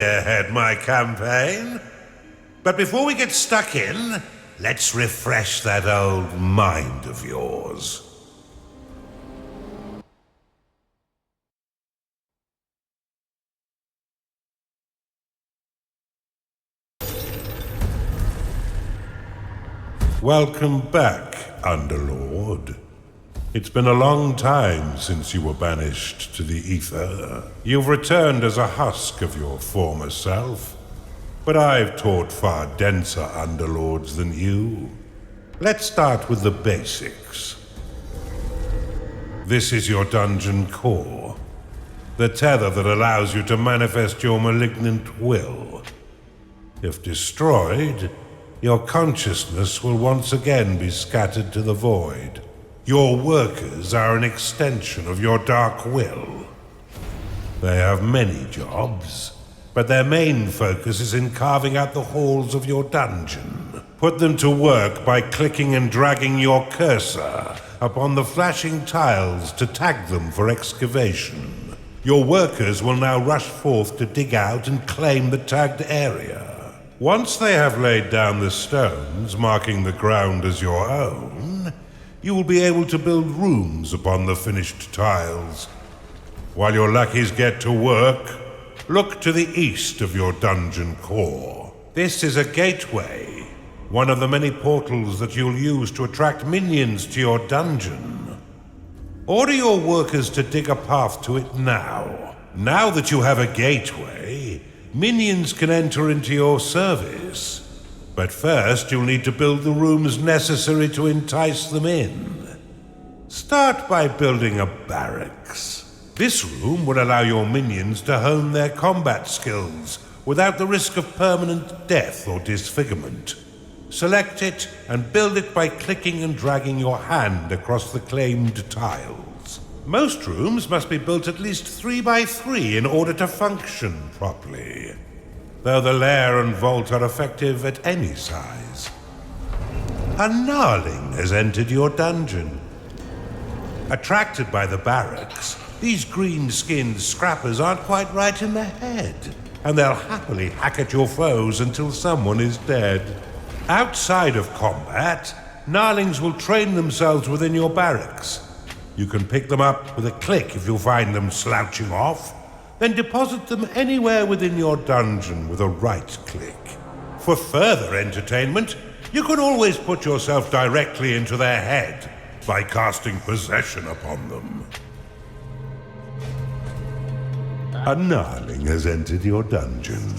Ahead my campaign. But before we get stuck in, let's refresh that old mind of yours. Welcome back, Underlord. It's been a long time since you were banished to the ether. You've returned as a husk of your former self, but I've taught far denser Underlords than you. Let's start with the basics. This is your dungeon core, the tether that allows you to manifest your malignant will. If destroyed, your consciousness will once again be scattered to the void. Your workers are an extension of your dark will. They have many jobs, but their main focus is in carving out the halls of your dungeon. Put them to work by clicking and dragging your cursor upon the flashing tiles to tag them for excavation. Your workers will now rush forth to dig out and claim the tagged area. Once they have laid down the stones, marking the ground as your own, you will be able to build rooms upon the finished tiles. While your lackeys get to work, look to the east of your dungeon core. This is a gateway, one of the many portals that you'll use to attract minions to your dungeon. Order your workers to dig a path to it now. Now that you have a gateway, minions can enter into your service. But first, you'll need to build the rooms necessary to entice them in. Start by building a barracks. This room will allow your minions to hone their combat skills without the risk of permanent death or disfigurement. Select it and build it by clicking and dragging your hand across the claimed tiles. Most rooms must be built at least 3 by 3 in order to function properly, though the lair and vault are effective at any size. A gnarling has entered your dungeon. Attracted by the barracks, these green-skinned scrappers aren't quite right in the head, and they'll happily hack at your foes until someone is dead. Outside of combat, gnarlings will train themselves within your barracks. You can pick them up with a click if you find them slouching off, then deposit them anywhere within your dungeon with a right click. For further entertainment, you can always put yourself directly into their head by casting possession upon them. A gnarling has entered your dungeon.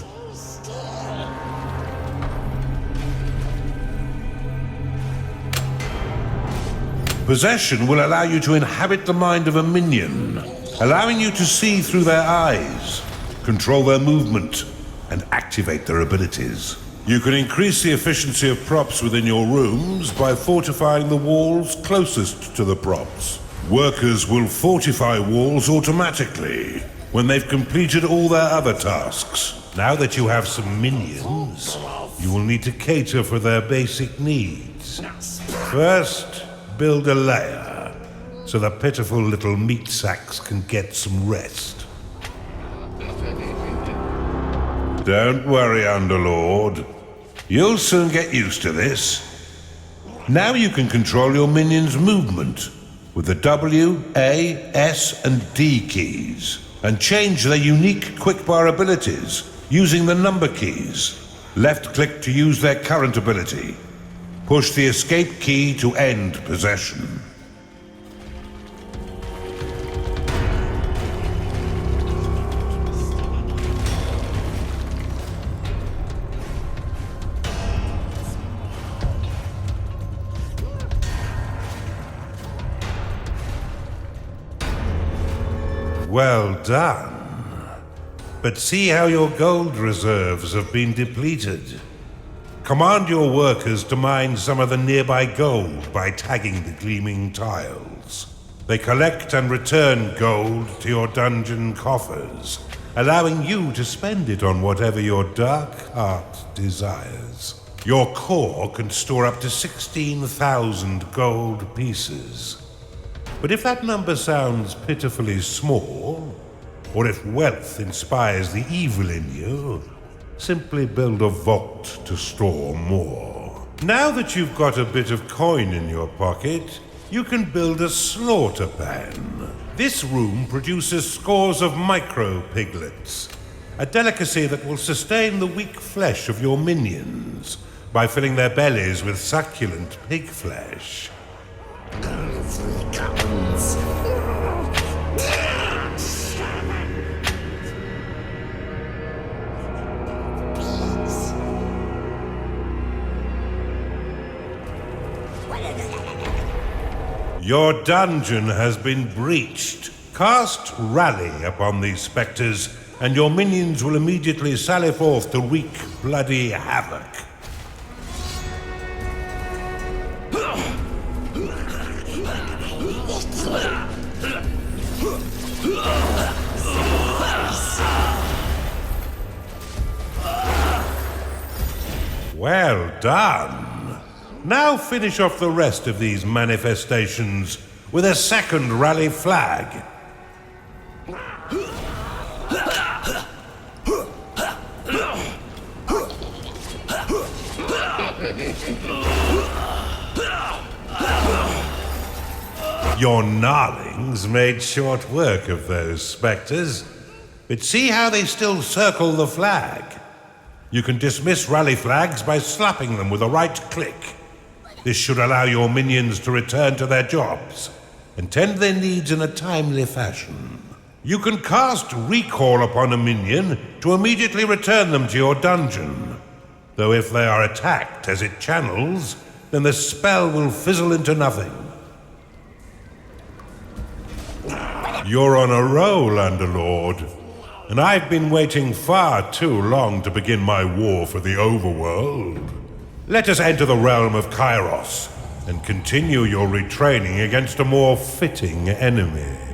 Possession will allow you to inhabit the mind of a minion, allowing you to see through their eyes, control their movement, and activate their abilities. You can increase the efficiency of props within your rooms by fortifying the walls closest to the props. Workers will fortify walls automatically when they've completed all their other tasks. Now that you have some minions, you will need to cater for their basic needs. First, build a lair, so the pitiful little meat sacks can get some rest. Don't worry, Underlord. You'll soon get used to this. Now you can control your minions' movement with the W, A, S, and D keys, and change their unique quickbar abilities using the number keys. Left-click to use their current ability. Push the escape key to end possession. Well done. But see how your gold reserves have been depleted. Command your workers to mine some of the nearby gold by tagging the gleaming tiles. They collect and return gold to your dungeon coffers, allowing you to spend it on whatever your dark heart desires. Your core can store up to 16,000 gold pieces. But if that number sounds pitifully small, or if wealth inspires the evil in you, simply build a vault to store more. Now that you've got a bit of coin in your pocket, you can build a slaughter pan. This room produces scores of micro-piglets, a delicacy that will sustain the weak flesh of your minions by filling their bellies with succulent pig flesh. Your dungeon has been breached. Cast Rally upon these spectres, and your minions will immediately sally forth to wreak bloody havoc. Well done. Now finish off the rest of these manifestations with a second rally flag. Your gnarlings made short work of those spectres, but see how they still circle the flag. You can dismiss rally flags by slapping them with a right click. This should allow your minions to return to their jobs and tend their needs in a timely fashion. You can cast Recall upon a minion to immediately return them to your dungeon, though if they are attacked as it channels, then the spell will fizzle into nothing. You're on a roll, Underlord, and I've been waiting far too long to begin my war for the Overworld. Let us enter the realm of Kairos and continue your retraining against a more fitting enemy.